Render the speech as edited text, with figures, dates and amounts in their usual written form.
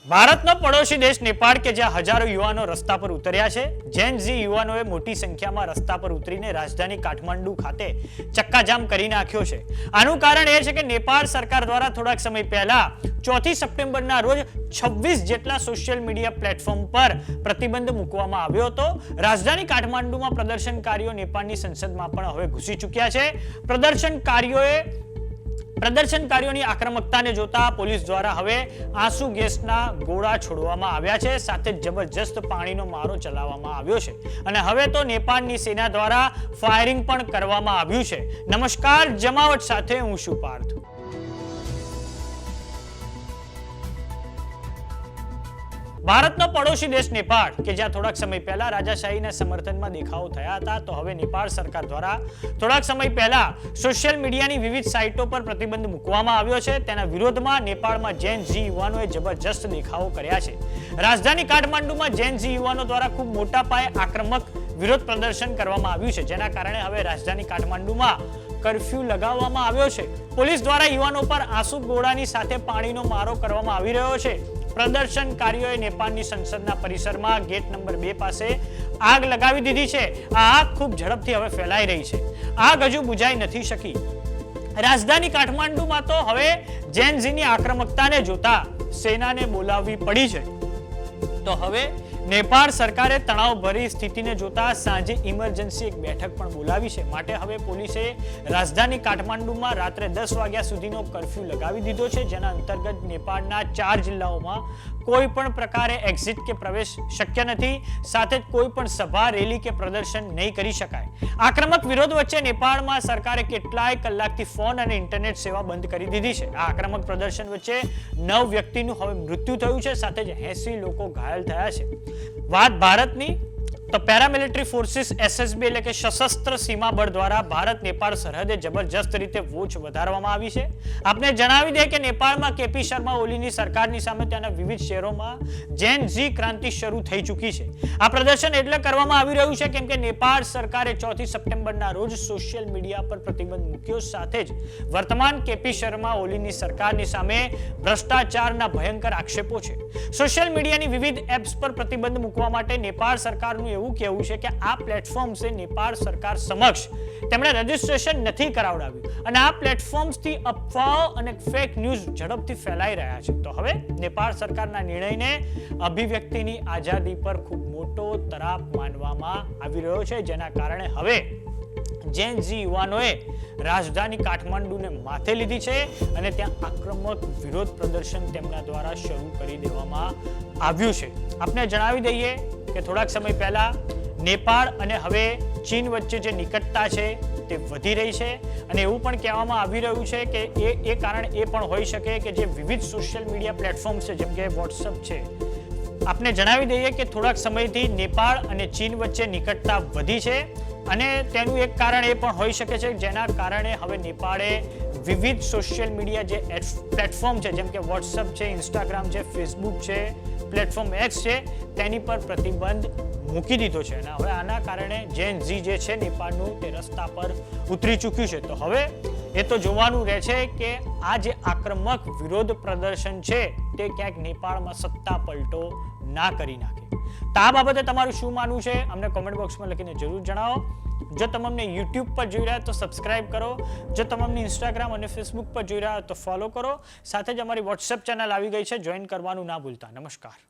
ભારતનો પડોશી દેશ નેપાળ કે જ્યાં હજારો યુવાનો રસ્તા પર ઉતર્યા છે। જેન ઝી યુવાનોએ મોટી સંખ્યામાં રસ્તા પર ઉતરીને રાજધાની કાઠમાંડુ ખાતે ચક્કાજામ કરી નાખ્યો છે। આનું કારણ એ છે કે નેપાળ સરકાર દ્વારા થોડાક સમય પહેલા 4 સપ્ટેમ્બરના રોજ 26 જેટલા સોશિયલ મીડિયા પ્લેટફોર્મ પર પ્રતિબંધ મૂકવામાં આવ્યો હતો। રાજધાની કાઠમાંડુમાં પ્રદર્શનકારીઓ નેપાળની સંસદમાં પણ હવે ઘૂસી ચૂક્યા છે। પ્રદર્શનકારીઓની આક્રમકતાને જોતા પોલીસ દ્વારા હવે આંસુ ગેસના ગોળા છોડવામાં આવ્યા છે, સાથે જબરજસ્ત પાણીનો મારો ચલાવવામાં આવ્યો છે અને હવે તો નેપાળની સેના દ્વારા ફાયરિંગ પણ કરવામાં આવ્યું છે। નમસ્કાર, જમાવટ સાથે હું છું પાર્થ। ભારતનો પડોશી દેશ નેપાળ કે જ્યાં થોડાક સમય પહેલા રાજાશાહીના સમર્થનમાં દેખાવો થયા હતા, તો હવે નેપાળ સરકાર દ્વારા થોડાક સમય પહેલા સોશિયલ મીડિયાની વિવિધ સાઇટો પર પ્રતિબંધ મૂકવામાં આવ્યો છે। તેના વિરોધમાં નેપાળમાં જેન ઝી યુવાનોએ જબરજસ્ત દેખાવો કર્યા છે। રાજધાની કાઠમાંડુમાં જેન ઝી યુવાનો દ્વારા ખૂબ મોટા પાયે આક્રમક વિરોધ પ્રદર્શન કરવામાં આવ્યું છે, જેના કારણે હવે રાજધાની કાઠમાંડુમાં કર્ફ્યુ લગાવવામાં આવ્યો છે। પોલીસ દ્વારા યુવાનો પર આંસુ ગોળાની સાથે પાણીનો મારો કરવામાં આવી રહ્યો છે। પ્રદર્શનકારીઓએ નેપાળની સંસદના પરિસરમાં ગેટ નંબર 2 પાસે આગ લગાવી દીધી છે। આ આગ ખૂબ ઝડપથી હવે ફેલાઈ રહી છે। આગ હજુ બુઝાઈ નથી શકી। રાજધાની કાઠમાંડુમાં તો હવે જેન ઝીની આક્રમકતાને જોતા સેનાને બોલાવવી પડી છે। તો હવે નેપાળ સરકારે તણાવભરી સ્થિતિને જોતા સાંજે ઇમરજન્સી એક બેઠક પણ બોલાવી છે। માટે હવે પોલીસે રાજધાની કાઠમાંડુમાં રાત્રે 10 વાગ્યા સુધીનો કર્ફ્યુ લગાવી દીધો છે, જેના અંતર્ગત નેપાળના 4 જિલ્લાઓમાં કોઈ પણ પ્રકારે એક્ઝિટ કે પ્રવેશ શક્ય નથી, સાથે જ કોઈ પણ સભા, રેલી કે પ્રદર્શન નહીં કરી શકાય। આક્રમક વિરોધ વચ્ચે નેપાળમાં સરકારે કેટલાય કલાકથી ફોન અને ઇન્ટરનેટ સેવા બંધ કરી દીધી છે। આ આક્રમક પ્રદર્શન વચ્ચે 9 વ્યક્તિનું હવે મૃત્યુ થયું છે, સાથે જ 80 લોકો ઘાયલ થયા છે। વાત ભારતની તો પેરામિલિટરી ફોર્સિસ એસએસબી એટલે કે સશસ્ત્ર સીમા બળ દ્વારા ભારત નેપાળ સરહદે જબરજસ્ત રીતે વોચ વધારવામાં આવી છે। આપને જણાવી દે કે નેપાળમાં કેપી શર્મા ઓલીની સરકારની સામે ત્યાંના વિવિધ શહેરોમાં જેન ઝી ક્રાંતિ શરૂ થઈ ચૂકી છે। આ પ્રદર્શન એટલે કરવામાં આવી રહ્યું છે કેમ કે નેપાળ સરકારે 4 સપ્ટેમ્બરના રોજ સોશિયલ મીડિયા પર પ્રતિબંધ મૂક્યો, સાથે જ વર્તમાન કેપી શર્મા ઓલીની સરકારની સામે ભ્રષ્ટાચારના ભયંકર આક્ષેપો છે। સોશિયલ મીડિયાની વિવિધ એપ્સ પર પ્રતિબંધ મૂકવા માટે નેપાળ સરકારનું એવું કહેવું છે કે આ પ્લેટફોર્મ્સે નેપાળ સરકાર સમક્ષ તેમણે રજીસ્ટ્રેશન નથી કરાવડાવ્યું અને આ પ્લેટફોર્મ્સથી અફવાઓ અને ફેક ન્યૂઝ ઝડપથી ફેલાઈ રહ્યા છે। તો હવે નેપાળ સરકારના નિર્ણયને અભિવ્યક્તિની આઝાદી પર ખૂબ મોટો તરાપ માનવામાં આવી રહ્યો છે, જેના કારણે હવે જેન ઝી યુવાનોએ રાજધાની કાઠમાંડુને માથે લીધી છે અને ત્યાં આક્રમક વિરોધ પ્રદર્શન તેમના દ્વારા શરૂ કરી દેવામાં આવ્યું છે। આપને જણાવી દઈએ કે થોડાક સમય પહેલા નેપાળ અને હવે ચીન વચ્ચે જે નિકટતા છે તે વધી રહી છે અને એવું પણ કહેવામાં આવી રહ્યું છે કે એ કારણ એ પણ હોઈ શકે કે જે વિવિધ સોશિયલ મીડિયા પ્લેટફોર્મ્સ છે, જેમ કે વોટ્સઅપ છે, આપને જણાવી દઈએ કે થોડાક સમયથી નેપાળ અને ચીન વચ્ચે નિકટતા વધી છે અને તેનું એક કારણ એ પણ હોઈ શકે છે જેના કારણે હવે નેપાળે વિવિધ સોશિયલ મીડિયા જે પ્લેટફોર્મ છે, જેમ કે વોટ્સઅપ છે, ઇન્સ્ટાગ્રામ છે, ફેસબુક છે, પ્લેટફોર્મ એક્સ છે, તેની પર પ્રતિબંધ મૂકી દીધો છે અને હવે આના કારણે જેન ઝી જે છે નેપાળનું તે રસ્તા પર ઉતરી ચૂક્યું છે। તો હવે એ તો જોવાનું રહે છે કે આ જે આક્રમક વિરોધ પ્રદર્શન છે તે ક્યાંક નેપાળમાં સત્તા પલટો ના કરી નાખે। તો આ બાબતે તમારું શું માનવું છે અમને કોમેન્ટ બોક્સમાં લખીને જરૂર જણાવો। જો તમે અમને યુટ્યુબ પર જોઈ રહ્યા તો સબસ્ક્રાઇબ કરો, જો તમે અમને ઇન્સ્ટાગ્રામ અને ફેસબુક પર જોઈ રહ્યા તો ફોલો કરો, સાથે જ અમારી વોટ્સએપ ચેનલ આવી ગઈ છે, જોઈન કરવાનું ના ભૂલતા। નમસ્કાર।